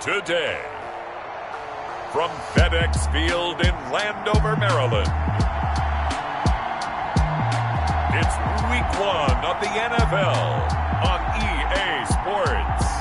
today. From FedEx Field in Landover, Maryland, it's Week 1 of the NFL on EA Sports.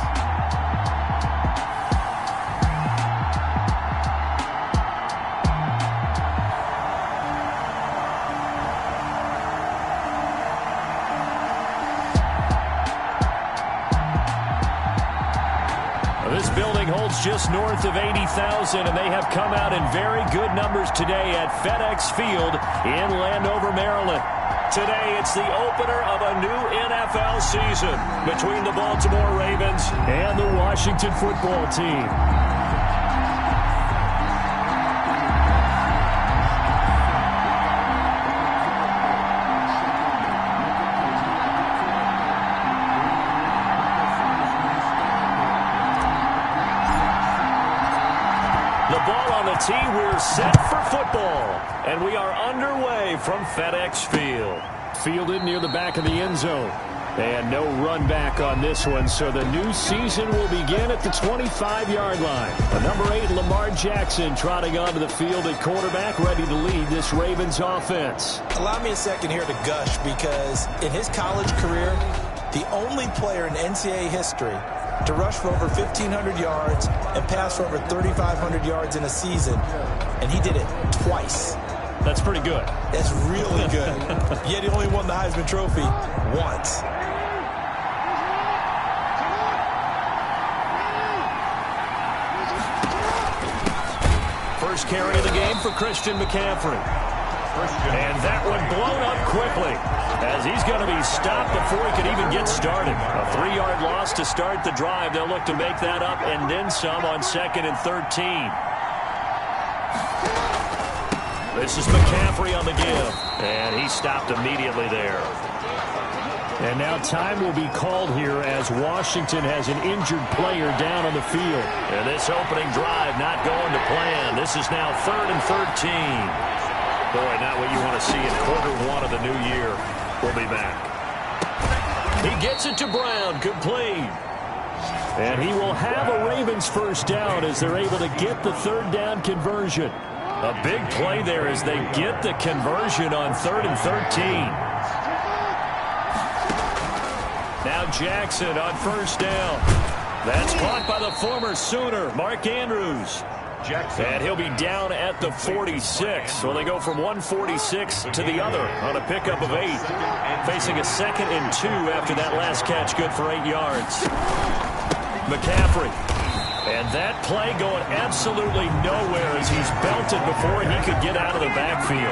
This building holds just north of 80,000, and they have come out in very good numbers today at FedEx Field in Landover, Maryland. Today, it's the opener of a new NFL season between the Baltimore Ravens and the Washington football team. Team, we're set for football, and we are underway from FedEx Field. Fielded near the back of the end zone, and no run back on this one, so the new season will begin at the 25-yard line. The number 8, Lamar Jackson, trotting onto the field at quarterback, ready to lead this Ravens offense. Allow me a second here to gush, because in his college career, the only player in NCAA history to rush for over 1,500 yards and pass for over 3,500 yards in a season, and he did it twice. That's pretty good. That's really good. Yet he only won the Heisman Trophy once. First carry of the game for Christian McCaffrey. And that one blown up quickly, as he's going to be stopped before he could even get started. A 3-yard loss to start the drive. They'll look to make that up and then some on 2nd and 13. This is McCaffrey on the give, and he stopped immediately there. And now time will be called here as Washington has an injured player down on the field. And this opening drive not going to plan. This is now 3rd and 13. Boy, not what you want to see in quarter 1 of the new year. We'll be back. He gets it to Brown, complete. And he will have a Ravens first down as they're able to get the 3rd down conversion. A big play there as they get the conversion on 3rd and 13. Now Jackson on first down. That's caught by the former Sooner, Mark Andrews. And he'll be down at the 46. So they go from 146 to the other on a pickup of 8. Facing a 2nd and 2 after that last catch, good for 8 yards. McCaffrey. And that play going absolutely nowhere as he's belted before he could get out of the backfield.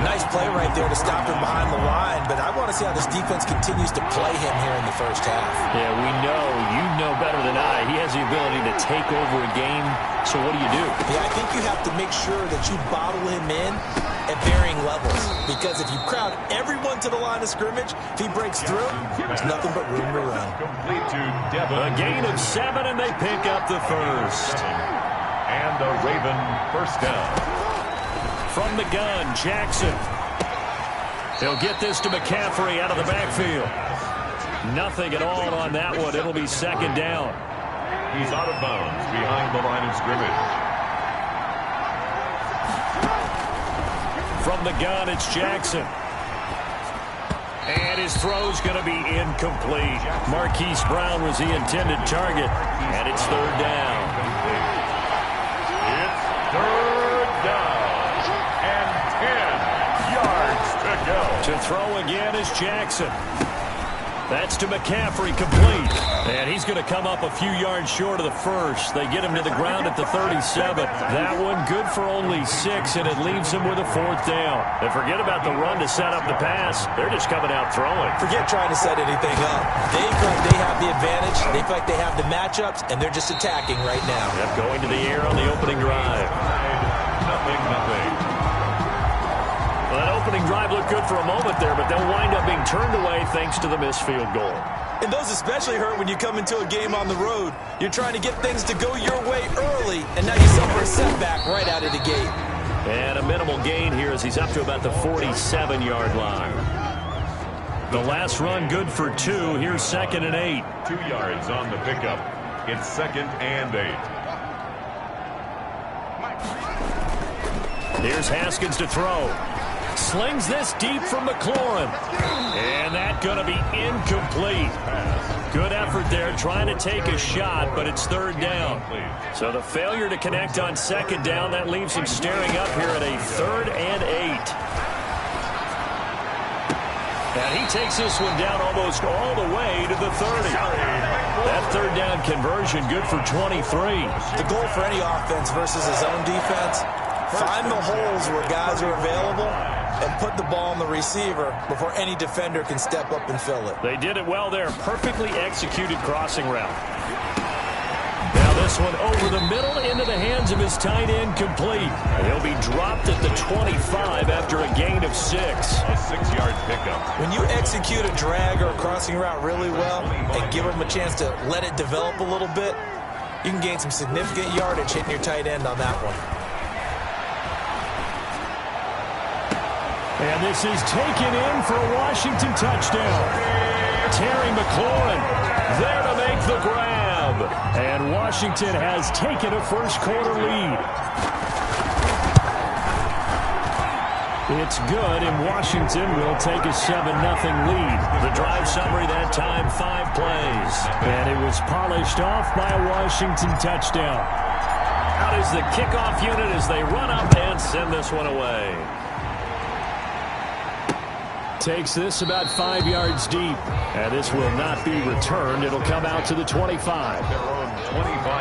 Nice play right there to stop him behind the line, but I want to see how this defense continues to play him here in the first half. Yeah, we know. You know better than I. He has the ability to take over a game, so what do you do? Yeah, I think you have to make sure that you bottle him in at varying levels, because if you crowd everyone to the line of scrimmage, if he breaks through, there's nothing but room to run. A gain of 7, and they pick up the first. And a Raven first down. From the gun, Jackson. He'll get this to McCaffrey out of the backfield. Nothing at all on that one. It'll be 2nd down. He's out of bounds behind the line of scrimmage. From the gun, it's Jackson. And his throw's going to be incomplete. Marquise Brown was the intended target. And it's 3rd down. It's 3rd down. And 10 yards to go. To throw again is Jackson. That's to McCaffrey, complete. And he's going to come up a few yards short of the first. They get him to the ground at the 37. That one good for only 6, and it leaves him with a 4th down. And forget about the run to set up the pass. They're just coming out throwing. Forget trying to set anything up. They feel like they have the advantage. They feel like they have the matchups, and they're just attacking right now. Yep, going to the air on the opening drive. Nothing. Well, that opening drive looked good for a moment there, but they'll wind up being turned away thanks to the missed field goal. And those especially hurt when you come into a game on the road. You're trying to get things to go your way early, and now you suffer a setback right out of the gate. And a minimal gain here as he's up to about the 47-yard line. The last run good for 2. Here's 2nd and 8. 2 yards on the pickup. It's 2nd and 8. Here's Haskins to throw. Slings this deep from McLaurin. And that's going to be incomplete. Good effort there trying to take a shot, but it's third down. So the failure to connect on second down, that leaves him staring up here at a 3rd and 8. And he takes this one down almost all the way to the 30. That third down conversion good for 23. The goal for any offense versus his own defense, find the holes where guys are available and put the ball on the receiver before any defender can step up and fill it. They did it well there. Perfectly executed crossing route. Now this one over the middle into the hands of his tight end, complete. He'll be dropped at the 25 after a gain of 6. A 6-yard pickup. When you execute a drag or a crossing route really well and give him a chance to let it develop a little bit, you can gain some significant yardage hitting your tight end on that one. And this is taken in for a Washington touchdown. Terry McLaurin there to make the grab. And Washington has taken a first-quarter lead. It's good, and Washington will take a 7-0 lead. The drive summary that time, 5 plays. And it was polished off by a Washington touchdown. Out is the kickoff unit as they run up and send this one away. Takes this about 5 yards deep. And this will not be returned. It'll come out to the 25.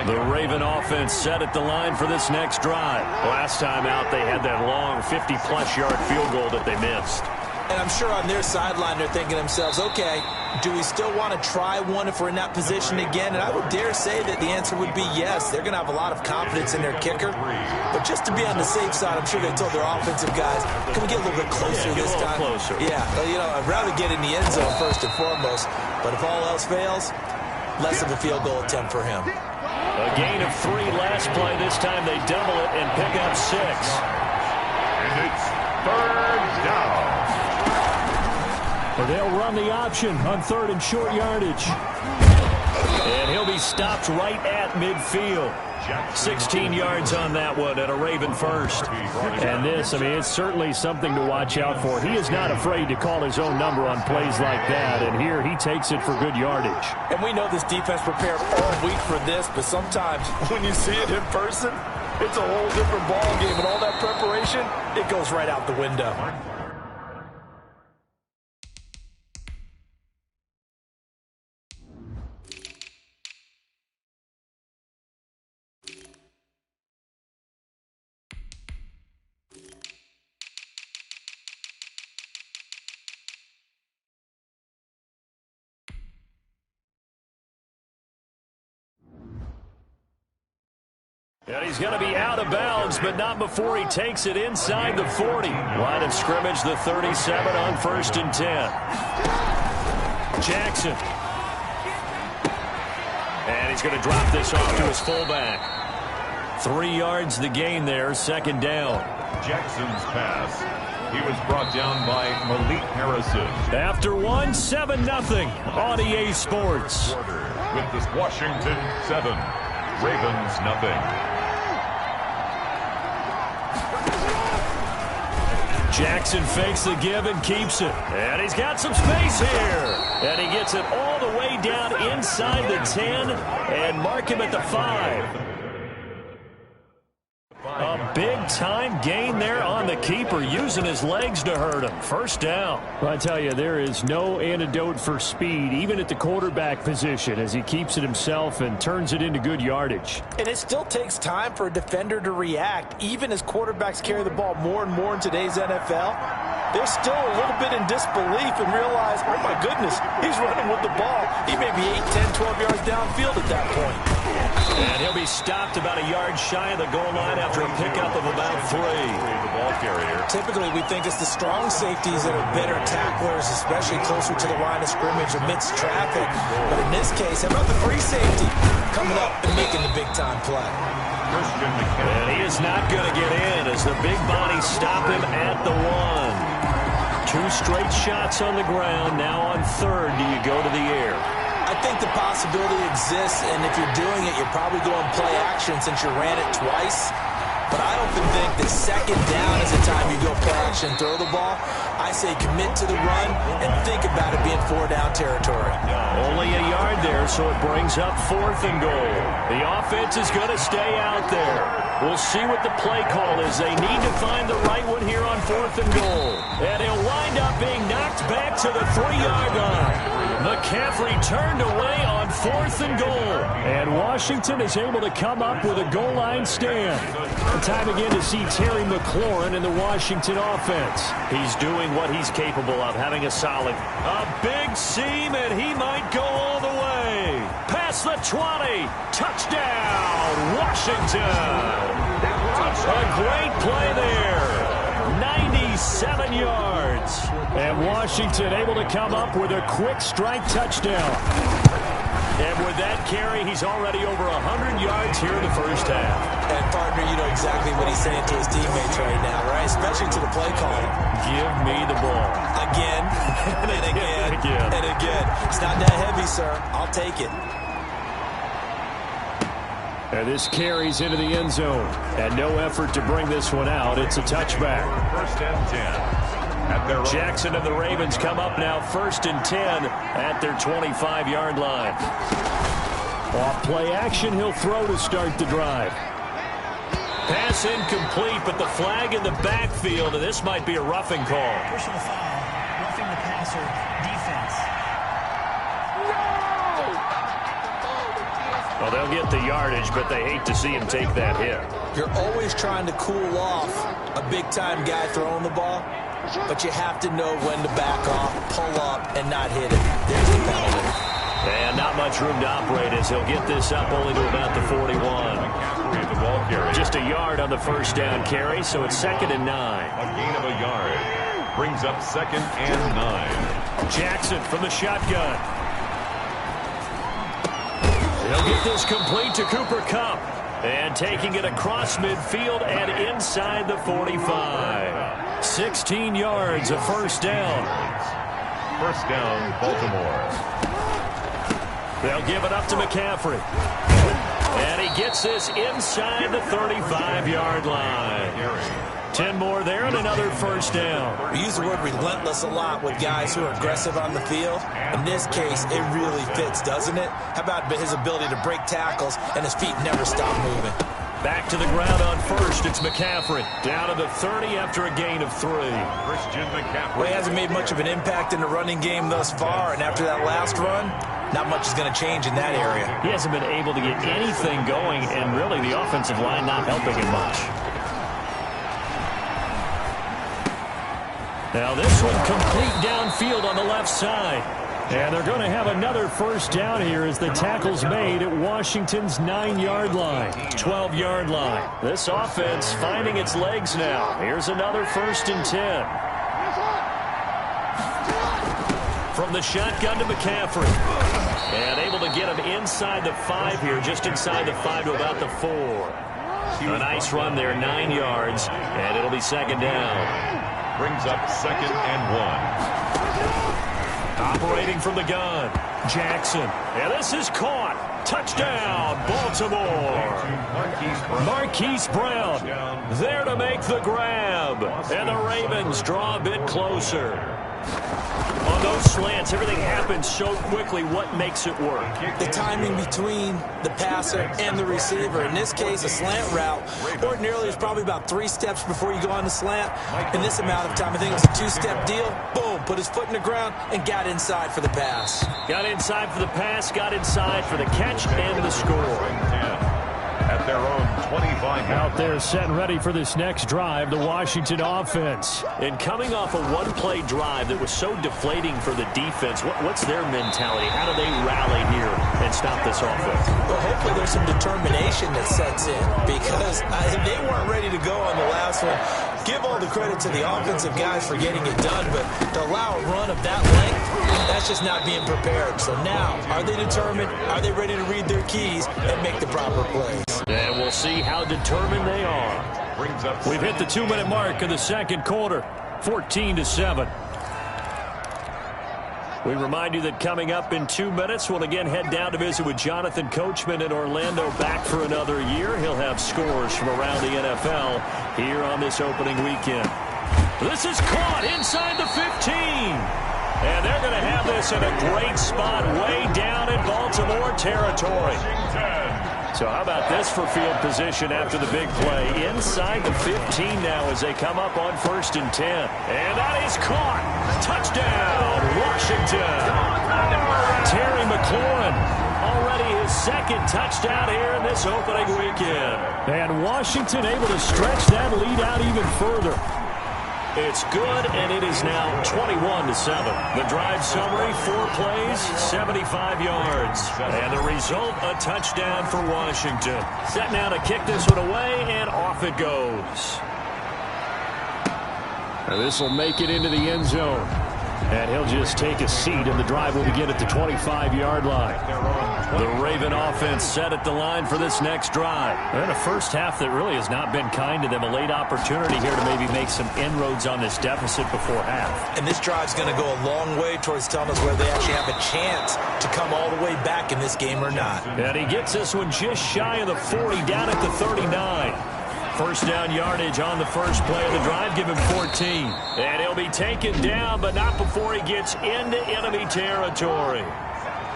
The Raven offense set at the line for this next drive. Last time out, they had that long 50-plus yard field goal that they missed. And I'm sure on their sideline they're thinking to themselves, okay, do we still want to try one if we're in that position again? And I would dare say that the answer would be yes. They're going to have a lot of confidence in their kicker. But just to be on the safe side, I'm sure they told their offensive guys, can we get a little bit closer this time? Closer. Yeah, you know, I'd rather get in the end zone first and foremost. But if all else fails, less of a field goal attempt for him. A gain of 3 last play. This time they double it and pick up 6. And it's third down. They'll run the option on 3rd and short yardage. And he'll be stopped right at midfield. 16 yards on that one at a Raven first. And this, I mean, it's certainly something to watch out for. He is not afraid to call his own number on plays like that. And here he takes it for good yardage. And we know this defense prepared all week for this, but sometimes when you see it in person, it's a whole different ball game. And all that preparation, it goes right out the window. And he's going to be out of bounds, but not before he takes it inside the 40. Line of scrimmage, the 37 on 1st and 10. Jackson. And he's going to drop this off to his fullback. 3 yards the gain there, 2nd down. Jackson's pass. He was brought down by Malik Harrison. After 7-0 on EA Sports. With this Washington 7, Ravens nothing. Jackson fakes the give and keeps it. And he's got some space here. And he gets it all the way down inside the 10 and mark him at the 5. A big-time gain there on the keeper, using his legs to hurt him. 1st down. Well, I tell you, there is no antidote for speed, even at the quarterback position, as he keeps it himself and turns it into good yardage. And it still takes time for a defender to react, even as quarterbacks carry the ball more and more in today's NFL. They're still a little bit in disbelief and realize, oh, my goodness, he's running with the ball. He may be 8, 10, 12 yards downfield at that point. And he'll be stopped about a yard shy of the goal line after a pickup of about 3. The ball carrier. Typically, we think it's the strong safeties that are better tacklers, especially closer to the line of scrimmage amidst traffic. But in this case, how about the free safety coming up and making the big-time play? And he is not going to get in as the big bodies stop him at the 1. 2 straight shots on the ground. Now on 3rd, do you go to the air? I think the possibility exists, and if you're doing it, you're probably going play action since you ran it twice. but I often think that second down is the time you go play action and throw the ball. I say commit to the run and think about it being 4-down territory. Only a yard there, so it brings up 4th and goal. The offense is going to stay out there. We'll see what the play call is. They need to find the right one here on 4th and goal. And he'll wind up being knocked back to the 3-yard line. McCaffrey turned away on 4th and goal. And Washington is able to come up with a goal line stand. Time again to see Terry McLaurin in the Washington offense. He's doing what he's capable of, having a solid. A big seam, and he might go all the way. Past the 20. Touchdown, Washington. A great play there. 97 yards. And Washington able to come up with a quick strike touchdown. And with that carry, he's already over 100 yards here in the first half. And, partner, you know exactly what he's saying to his teammates right now, right? Especially to the play caller. Give me the ball. Again, and again, and again. It's not that heavy, sir. I'll take it. And this carries into the end zone. And no effort to bring this one out. It's a touchback. 1st and 10. Jackson and the Ravens come up now 1st and 10 at their 25-yard line. Off play action, he'll throw to start the drive. Pass incomplete, but the flag in the backfield, and this might be a roughing call. Personal foul, roughing the passer, defense. Well, they'll get the yardage, but they hate to see him take that hit. You're always trying to cool off a big-time guy throwing the ball, but you have to know when to back off, pull up, and not hit it. There's the penalty. And not much room to operate as he'll get this up only to about the 41. Just a yard on the 1st down carry, so it's 2nd and 9. A gain of a yard brings up 2nd and 9. Jackson from the shotgun. He'll get this complete to Cooper Kupp. And taking it across midfield and inside the 45. 16 yards, a 1st down. 1st down, Baltimore. They'll give it up to McCaffrey. And he gets this inside the 35-yard line. 10 more there and another 1st down. We use the word relentless a lot with guys who are aggressive on the field. In this case, it really fits, doesn't it? How about his ability to break tackles and his feet never stop moving? Back to the ground on 1st. It's McCaffrey. Down to the 30 after a gain of 3. Christian McCaffrey. Well, he hasn't made much of an impact in the running game thus far, and after that last run, not much is going to change in that area. He hasn't been able to get anything going, and really the offensive line not helping him much. Now this one complete downfield on the left side. And they're going to have another 1st down here as the tackle's made at Washington's 9-yard line, 12-yard line. This offense finding its legs now. Here's another 1st and 10. From the shotgun to McCaffrey. And able to get him inside the 5 here, just inside the 5 to about the 4. A nice run there, 9 yards, and it'll be 2nd down. Brings up 2nd and 1. Operating from the gun, Jackson. And this is caught. Touchdown, Baltimore. Marquise Brown there to make the grab. And the Ravens draw a bit closer. On those slants, everything happens so quickly. What makes it work? The timing between the passer and the receiver. In this case, a slant route. Ordinarily, it's probably about 3 steps before you go on the slant. In this amount of time, I think it's a 2-step deal. Boom, put his foot in the ground and got inside for the pass. Got inside for the pass, got inside for the catch and the score. At their own 25. Out there set and ready for this next drive, the Washington offense. And coming off a one-play drive that was so deflating for the defense, what's their mentality? How do they rally here and stop this offense? Well, hopefully there's some determination that sets in because they weren't ready to go on the last one. Give all the credit to the offensive guys for getting it done, but to allow a run of that length, that's just not being prepared. So now, are they determined? Are they ready to read their keys and make the proper plays? And we'll see how determined they are. We've hit the 2-minute mark in the second quarter, 14-7. We remind you that coming up in 2 minutes, we'll again head down to visit with Jonathan Coachman in Orlando, back for another year. He'll have scores from around the NFL here on this opening weekend. This is caught inside the 15. And they're going to have this in a great spot way down in Baltimore territory. So how about this for field position after the big play? Inside the 15 now as they come up on 1st and 10. And that is caught. Touchdown, Washington. Terry McLaurin, already his second touchdown here in this opening weekend. And Washington able to stretch that lead out even further. It's good, and it is now 21-7. The drive summary, 4 plays, 75 yards. And the result, a touchdown for Washington. Set now to kick this one away, and off it goes. This will make it into the end zone. And he'll just take a seat, and the drive will begin at the 25-yard line. The Raven offense set at the line for this next drive. And a first half that really has not been kind to them. A late opportunity here to maybe make some inroads on this deficit before half. And this drive's going to go a long way towards telling us whether they actually have a chance to come all the way back in this game or not. And he gets this one just shy of the 40, down at the 39. First down yardage on the first play of the drive. Give him 14. And he'll be taken down, but not before he gets into enemy territory.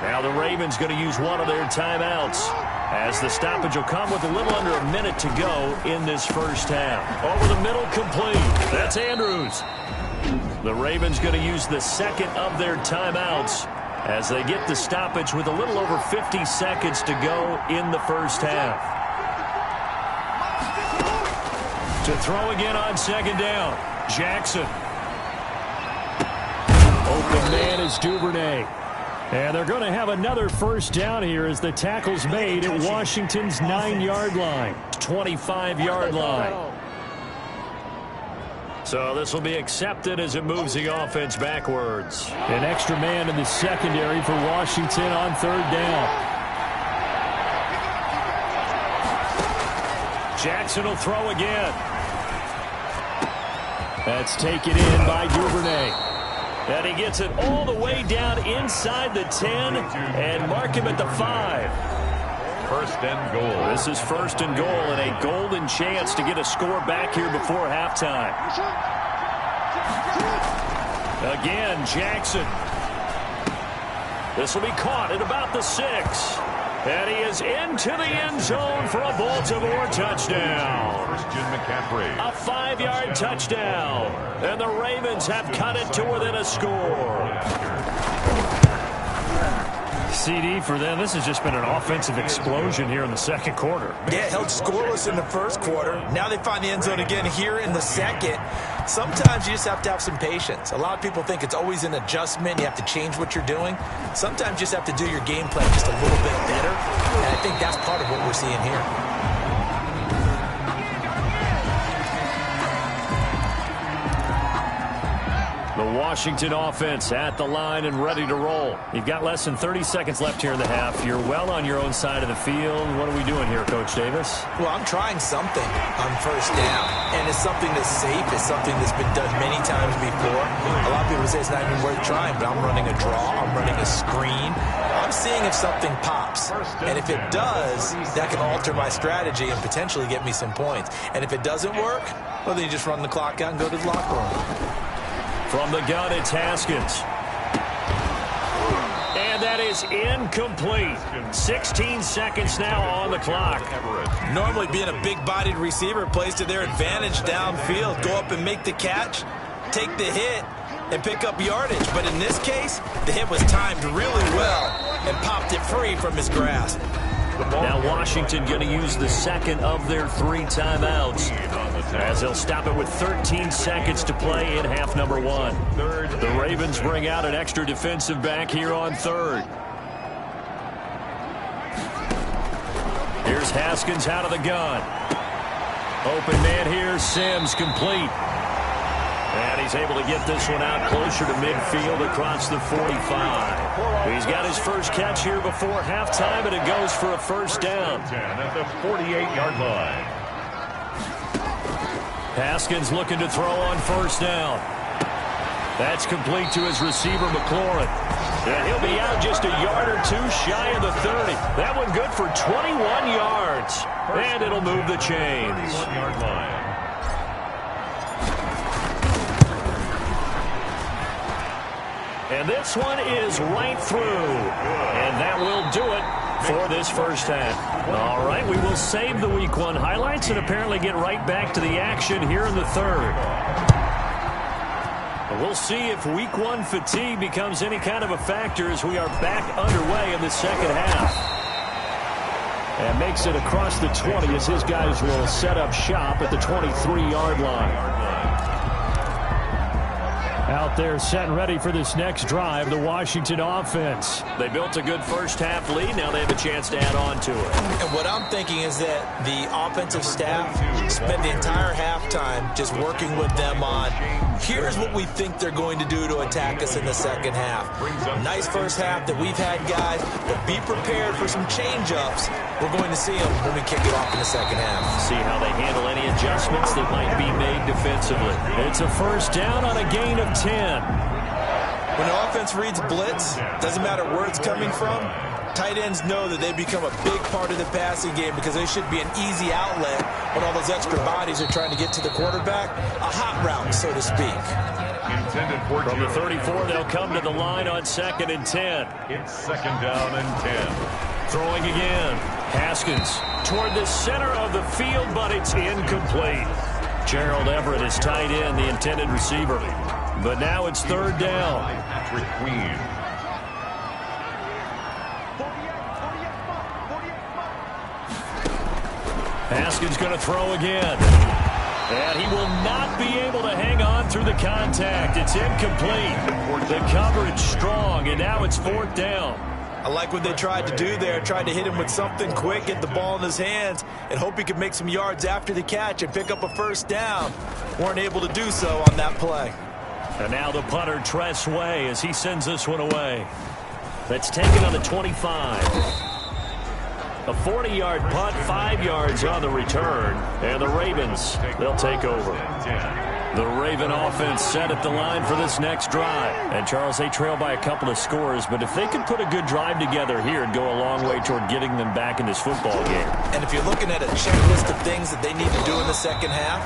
Now the Ravens going to use one of their timeouts, as the stoppage will come with a little under a minute to go in this first half. Over the middle, complete. That's Andrews. The Ravens going to use the second of their timeouts as they get the stoppage with a little over 50 seconds to go in the first half. To throw again on second down, Jackson. Open man is Duvernay. And they're going to have another first down here as the tackle's made at Washington's 9-yard line, 25-yard line. So this will be accepted as it moves the offense backwards. An extra man in the secondary for Washington on third down. Jackson will throw again. That's taken in by Duvernay. And he gets it all the way down inside the 10 and mark him at the 5. First and goal. This is first and goal and a golden chance to get a score back here before halftime. Again, Jackson. This will be caught at about the 6. And he is into the end zone for a Baltimore touchdown. Christian McCaffrey. A 5-yard touchdown. And the Ravens have cut it to within a score. CD for them. This has just been an offensive explosion here in the second quarter. Yeah, held scoreless in the first quarter. Now they find the end zone again here in the second. Sometimes you just have to have some patience. A lot of people think it's always an adjustment. You have to change what you're doing. Sometimes you just have to do your game plan just a little bit better. And I think that's part of what we're seeing here. The Washington offense at the line and ready to roll. You've got less than 30 seconds left here in the half. You're well on your own side of the field. What are we doing here, Coach Davis? Well, I'm trying something on first down. And it's something that's safe. It's something that's been done many times before. A lot of people say it's not even worth trying, but I'm running a draw. I'm running a screen. I'm seeing if something pops. And if it does, that can alter my strategy and potentially get me some points. And if it doesn't work, well, then you just run the clock out and go to the locker room. From the gun, it's Haskins. And that is incomplete. 16 seconds now on the clock. Normally being a big-bodied receiver plays to their advantage downfield. Go up and make the catch, take the hit, and pick up yardage. But in this case, the hit was timed really well and popped it free from his grasp. Now Washington going to use the second of their 3 timeouts as they'll stop it with 13 seconds to play in half number 1. The Ravens bring out an extra defensive back here on third. Here's Haskins out of the gun. Open man here, Sims complete. And he's able to get this one out closer to midfield across the 45. He's got his first catch here before halftime, and it goes for a first down. At the 48-yard line. Haskins looking to throw on first down. That's complete to his receiver, McLaurin. And he'll be out just a yard or two shy of the 30. That one good for 21 yards. And it'll move the chains. 1-yard line. And this one is right through. And that will do it for this first half. All right, we will save the Week 1 highlights and apparently get right back to the action here in the third. We'll see if Week 1 fatigue becomes any kind of a factor as we are back underway in the second half. And makes it across the 20 as his guys will set up shop at the 23-yard line. Out there set and ready for this next drive, the Washington offense. They built a good first half lead. Now they have a chance to add on to it. And what I'm thinking is that the offensive staff spent the entire halftime just working with them on, here's what we think they're going to do to attack us in the second half. Nice first half that we've had, guys, but be prepared for some change-ups. We're going to see them when we kick it off in the second half. See how they handle any adjustments that might be made defensively. It's a first down on a gain of 10. When the offense reads blitz, doesn't matter where it's coming from, tight ends know that they become a big part of the passing game because they should be an easy outlet when all those extra bodies are trying to get to the quarterback. A hot route, so to speak. From the 34, they'll come to the line on 2nd and 10. It's 2nd down and 10. Throwing again. Haskins toward the center of the field, but it's incomplete. Gerald Everett is tight end, the intended receiver. But now it's 3rd down. Patrick Queen. Haskins going to throw again. And he will not be able to hang on through the contact. It's incomplete. The coverage strong, and now it's 4th down. I like what they tried to do there, tried to hit him with something quick, get the ball in his hands, and hope he could make some yards after the catch and pick up a first down. Weren't able to do so on that play. And now the punter, Tress Way, as he sends this one away. That's taken on the 25. A 40-yard punt, 5 yards on the return. And the Ravens, they'll take over. The Raven offense set at the line for this next drive. And, Charles, they trail by a couple of scores, but if they could put a good drive together here, it'd go a long way toward getting them back in this football game. And if you're looking at a checklist of things that they need to do in the second half,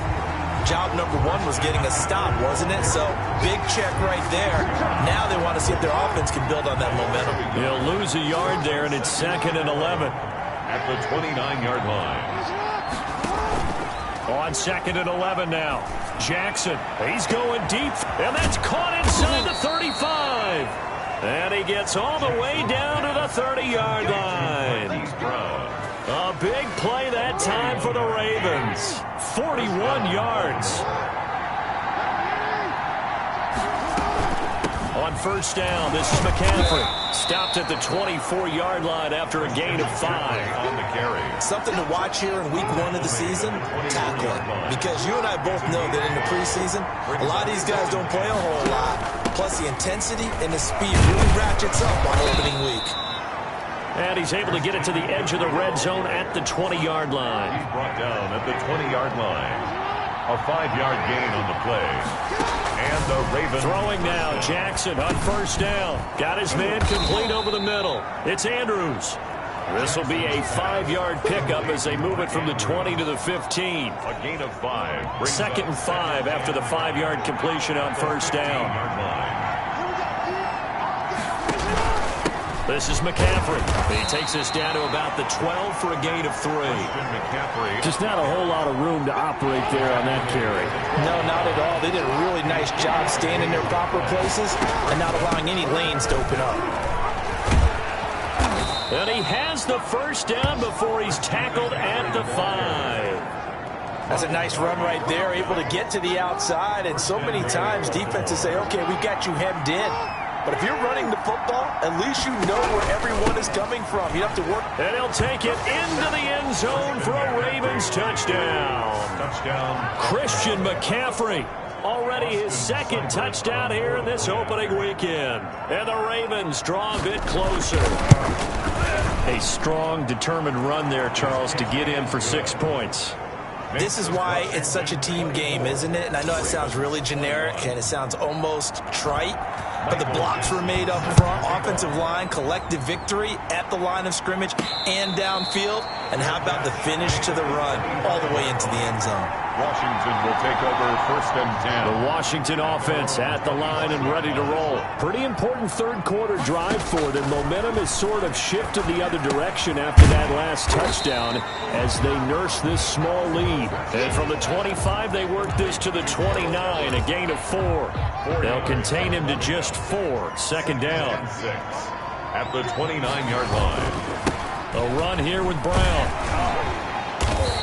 job number 1 was getting a stop, wasn't it? So, big check right there. Now they want to see if their offense can build on that momentum. They'll lose a yard there, and it's 2nd and 11. At the 29-yard line. On 2nd and 11 now. Jackson, he's going deep, and that's caught inside the 35. And he gets all the way down to the 30-yard line. A big play that time for the Ravens. 41 yards. On first down, this is McCaffrey. Stopped at the 24-yard line after a gain of 5. On the carry. Something to watch here in week 1 of the season, tackling. Because you and I both know that in the preseason, a lot of these guys don't play a whole lot. Plus the intensity and the speed really ratchets up on opening week. And he's able to get it to the edge of the red zone at the 20-yard line. He's brought down at the 20-yard line. A 5-yard gain on the play. And the Ravens throwing now. Jackson on first down. Got his man complete over the middle. It's Andrews. This will be a 5-yard pickup as they move it from the 20 to the 15. A gain of 5. 2nd and 5 after the 5-yard completion on first down. This is McCaffrey. He takes us down to about the 12 for a gain of 3. Just not a whole lot of room to operate there on that carry. No, not at all. They did a really nice job staying in their proper places and not allowing any lanes to open up. And he has the first down before he's tackled at the 5. That's a nice run right there, able to get to the outside. And so many times defenses say, okay, we've got you hemmed in. But if you're running the football, at least you know where everyone is coming from. You have to work. And he'll take it into the end zone for a Ravens touchdown. Touchdown. Christian McCaffrey. Already his 2nd touchdown here in this opening weekend. And the Ravens draw a bit closer. A strong, determined run there, Charles, to get in for 6 points. This is why it's such a team game, isn't it? And I know it sounds really generic and it sounds almost trite, but the blocks were made up front, offensive line, collective victory at the line of scrimmage and downfield. And how about the finish to the run all the way into the end zone? Washington will take over 1st and 10. The Washington offense at the line and ready to roll. Pretty important third quarter drive for them. Momentum has sort of shifted the other direction after that last touchdown as they nurse this small lead. And from the 25, they work this to the 29, a gain of 4. They'll contain him to just 4. 2nd down. 6 at the 29-yard line. A run here with Brown.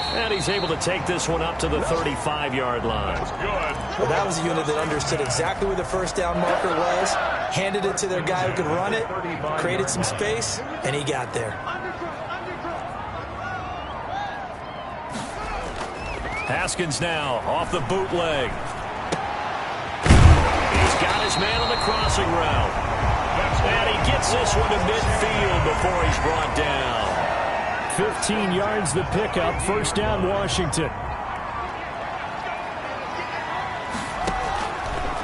And he's able to take this one up to the 35-yard line. Well, that was a unit that understood exactly where the first down marker was, handed it to their guy who could run it, created some space, and he got there. Haskins now off the bootleg. He's got his man on the crossing route. And he gets this one to midfield before he's brought down. 15 yards the pickup. 1st down, Washington.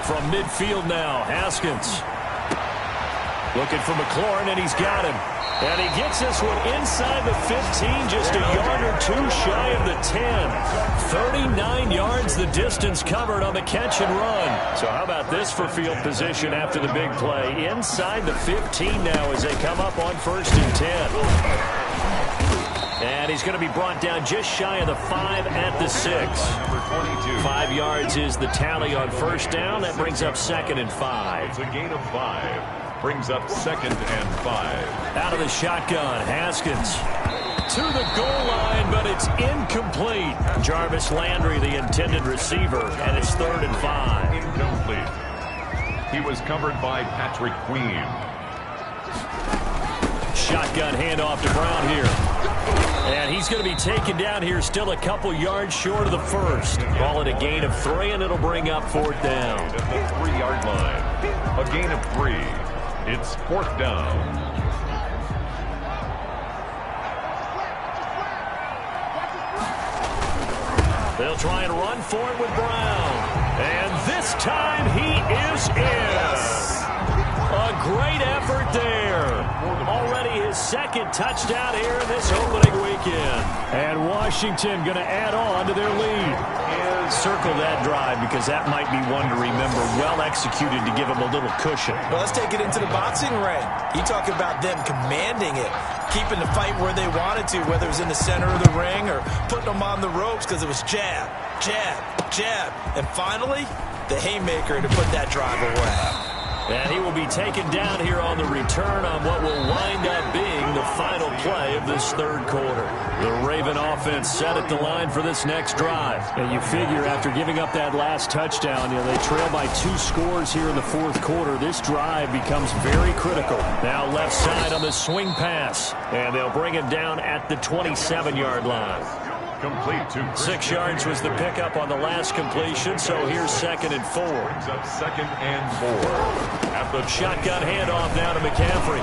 From midfield now, Haskins. Looking for McLaurin, and he's got him. And he gets this one inside the 15, just a yard or 2 shy of the 10. 39 yards the distance covered on the catch and run. So how about this for field position after the big play? Inside the 15 now as they come up on 1st and 10. And he's going to be brought down just shy of the 5 at the 6. 5 yards is the tally on 1st down. That brings up 2nd and 5. It's a gain of 5. Brings up 2nd and 5. Out of the shotgun, Haskins to the goal line, but it's incomplete. Jarvis Landry, the intended receiver, and it's 3rd and 5. Incomplete. He was covered by Patrick Queen. Shotgun handoff to Brown here. And he's going to be taken down here still a couple yards short of the 1st. Call it a gain of 3, and it'll bring up 4th down. At the 3-yard line. A gain of 3. It's 4th down. They'll try and run for it with Brown. And this time he is in. A great effort there. Already his 2nd touchdown here in this opening weekend. And Washington going to add on to their lead. Circle that drive because that might be one to remember. Well executed to give him a little cushion. Well, let's take it into the boxing ring. You talk about them commanding it, keeping the fight where they wanted to, whether it was in the center of the ring or putting them on the ropes because it was jab, jab, jab. And finally, the haymaker to put that drive away. And he will be taken down here on the return on what will wind up being the final play of this 3rd quarter. The Raven offense set at the line for this next drive. And you figure after giving up that last touchdown, they trail by 2 scores here in the 4th quarter. This drive becomes very critical. Now left side on the swing pass. And they'll bring him down at the 27-yard line. Complete to 6 yards was the pickup on the last completion, so here's 2nd and 4. Brings up 2nd and 4. At the shotgun handoff now to McCaffrey.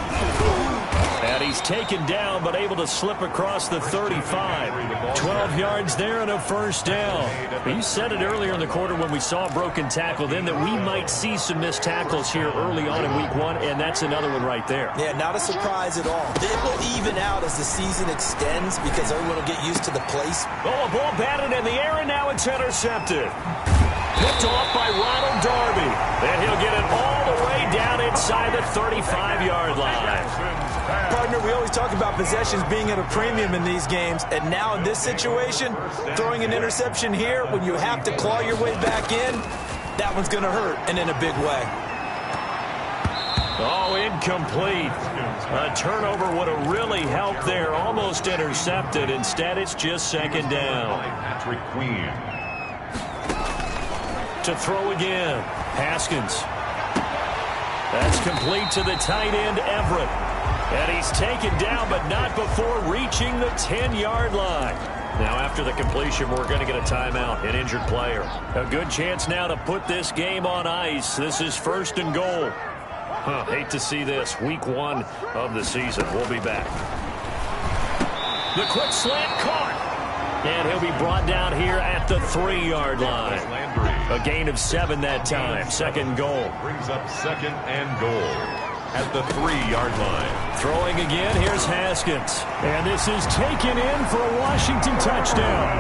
And he's taken down, but able to slip across the 35. 12 yards there and a 1st down. You said it earlier in the quarter when we saw a broken tackle then that we might see some missed tackles here early on in week 1, and that's another one right there. Yeah, not a surprise at all. It will even out as the season extends because everyone will get used to the place. Oh, a ball batted in the air, and now it's intercepted. Picked off by Ronald Darby. And he'll get it all the way down inside the 35-yard line. Partner, we always talk about possessions being at a premium in these games. And now in this situation, throwing an interception here when you have to claw your way back in, that one's going to hurt, and in a big way. Oh, incomplete. A turnover would have really helped there. Almost intercepted. Instead, it's just 2nd down. Patrick Queen. To throw again. Haskins. That's complete to the tight end, Everett. And he's taken down, but not before reaching the 10-yard line. Now, after the completion, we're going to get a timeout, an injured player. A good chance now to put this game on ice. This is 1st and goal. Hate to see this. Week 1 of the season. We'll be back. The quick slant caught. And he'll be brought down here at the 3-yard line. A gain of 7 that time. Second goal. Brings up second and goal at the 3-yard line. Throwing again, here's Haskins. And this is taken in for a Washington touchdown.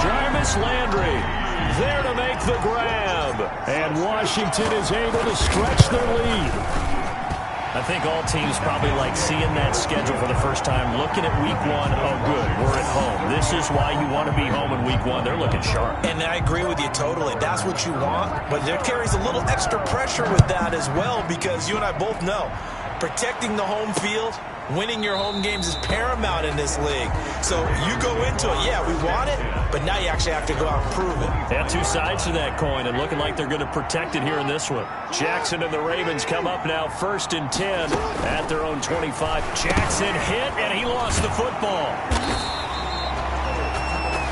Jarvis Landry there to make the grab. And Washington is able to stretch their lead. I think all teams probably like seeing that schedule for the first time, looking at week 1. Oh, good, we're at home. This is why you want to be home in week 1. They're looking sharp. And I agree with you totally. That's what you want. But there carries a little extra pressure with that as well, because you and I both know protecting the home field, winning your home games is paramount in this league. So you go into it, yeah, we want it, but now you actually have to go out and prove it. Yeah, two sides to that coin, and looking like they're going to protect it here in this one. Jackson and the Ravens come up now 1st and 10 at their own 25. Jackson hit, and he lost the football.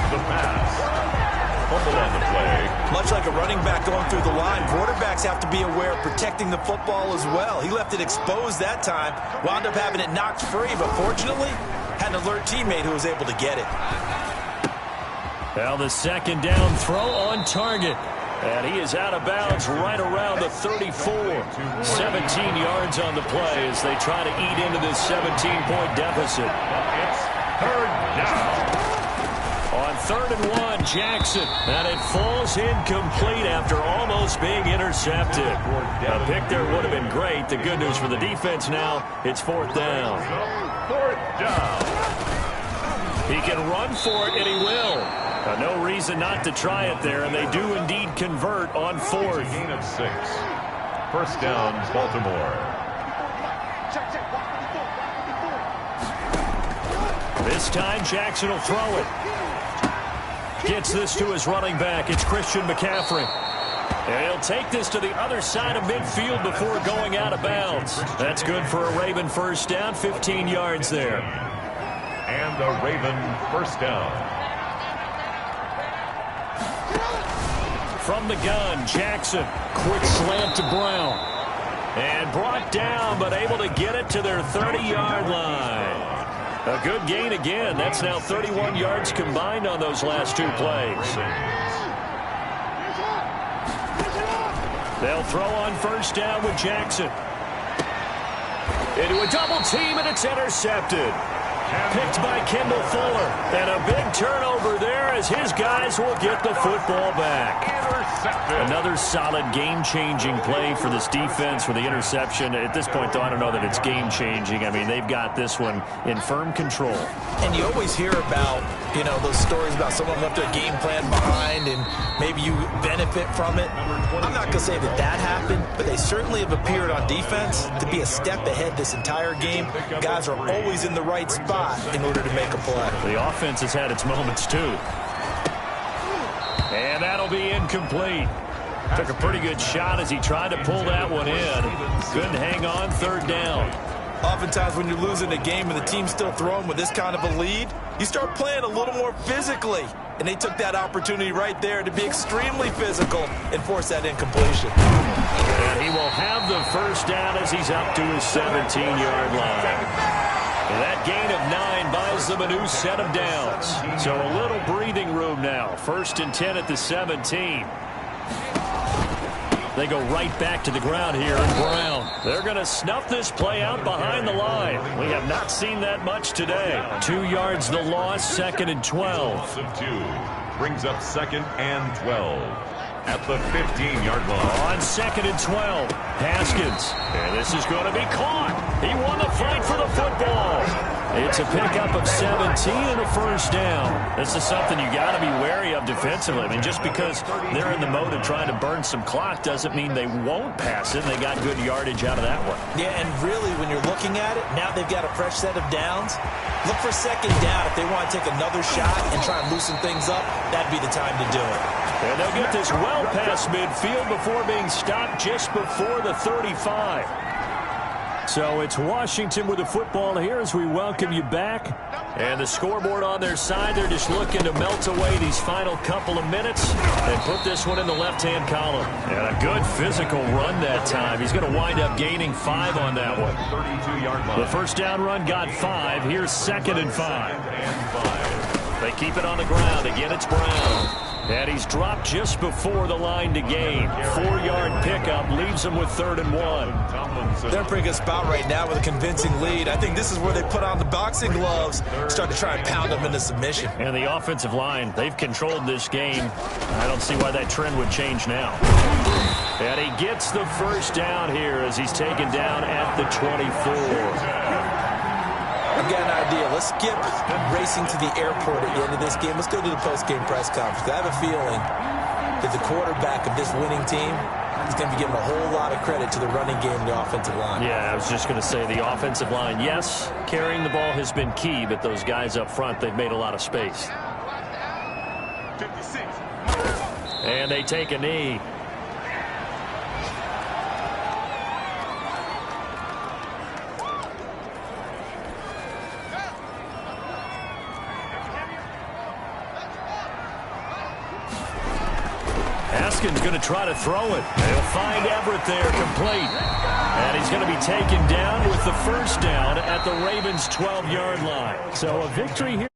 The pass. Fumble on the play. Much like a running back going through the line, quarterbacks have to be aware of protecting the football as well. He left it exposed that time, wound up having it knocked free, but fortunately, had an alert teammate who was able to get it. Now the second down throw on target. And he is out of bounds right around the 34. 17 yards on the play as they try to eat into this 17-point deficit. It's third down. On 3rd and 1, Jackson. And it falls incomplete after almost being intercepted. A pick there would have been great. The good news for the defense now, it's 4th down. 4th down. He can run for it, and he will. No reason not to try it there, and they do indeed convert on 4th. Gain of 6. First down, Baltimore. This time, Jackson will throw it. Gets this to his running back. It's Christian McCaffrey. And he'll take this to the other side of midfield before going out of bounds. That's good for a Raven first down, 15 yards there. And a Raven first down. From the gun, Jackson. Quick slant to Brown. And brought down, but able to get it to their 30-yard line. A good gain again. That's now 31 yards combined on those last 2 plays. They'll throw on first down with Jackson. Into a double team, and it's intercepted. Picked by Kendall Fuller. And a big turnover there as his guys will get the football back. Another solid game-changing play for this defense for the interception. At this point, though, I don't know that it's game-changing. I mean, they've got this one in firm control. And you always hear about, you know, those stories about someone left a game plan behind and maybe you benefit from it. I'm not going to say that that happened, but they certainly have appeared on defense to be a step ahead this entire game. Guys are always in the right spot in order to make a play. The offense has had its moments, too. And that'll be incomplete. Took a pretty good shot as he tried to pull that one in. Couldn't hang on, 3rd down. Oftentimes when you're losing a game and the team's still throwing with this kind of a lead, you start playing a little more physically. And they took that opportunity right there to be extremely physical and force that incompletion. And he will have the first down as he's up to his 17-yard line. That gain of 9 buys them a new set of downs. So a little breathing room now. 1st and 10 at the 17. They go right back to the ground here, and Brown. They're going to snuff this play out behind the line. We have not seen that much today. 2 yards the loss, 2nd and 12. Loss of 2. Brings up 2nd and 12. At the 15-yard line. On 2nd and 12, Haskins. And this is going to be caught. He won the fight for the football. It's a pickup of 17 and a first down. This is something you got to be wary of defensively. I mean, just because they're in the mode of trying to burn some clock doesn't mean they won't pass it. They got good yardage out of that one. Yeah, and really, when you're looking at it, now they've got a fresh set of downs. Look for 2nd down. If they want to take another shot and try and loosen things up, that'd be the time to do it. And they'll get this well past midfield before being stopped just before the 35. So it's Washington with the football here as we welcome you back. And the scoreboard on their side, they're just looking to melt away these final couple of minutes and put this one in the left-hand column. And a good physical run that time. He's going to wind up gaining 5 on that one. 32-yard line. The first down run got 5. Here's 2nd and 5. They keep it on the ground. Again, it's Brown. And he's dropped just before the line to gain. 4-yard pickup leaves him with 3rd and 1. They're in a pretty good spot right now with a convincing lead. I think this is where they put on the boxing gloves, start to try and pound them into submission. And the offensive line, they've controlled this game. I don't see why that trend would change now. And he gets the first down here as he's taken down at the 24. I've got an idea. Let's skip racing to the airport at the end of this game. Let's go to the post-game press conference. I have a feeling that the quarterback of this winning team is going to be giving a whole lot of credit to the running game and the offensive line. Yeah, I was just going to say the offensive line, yes, carrying the ball has been key, but those guys up front, they've made a lot of space. 56. And they take a knee. Haskins going to try to throw it. They'll find Everett there, complete. And he's going to be taken down with the first down at the Ravens' 12-yard line. So a victory here.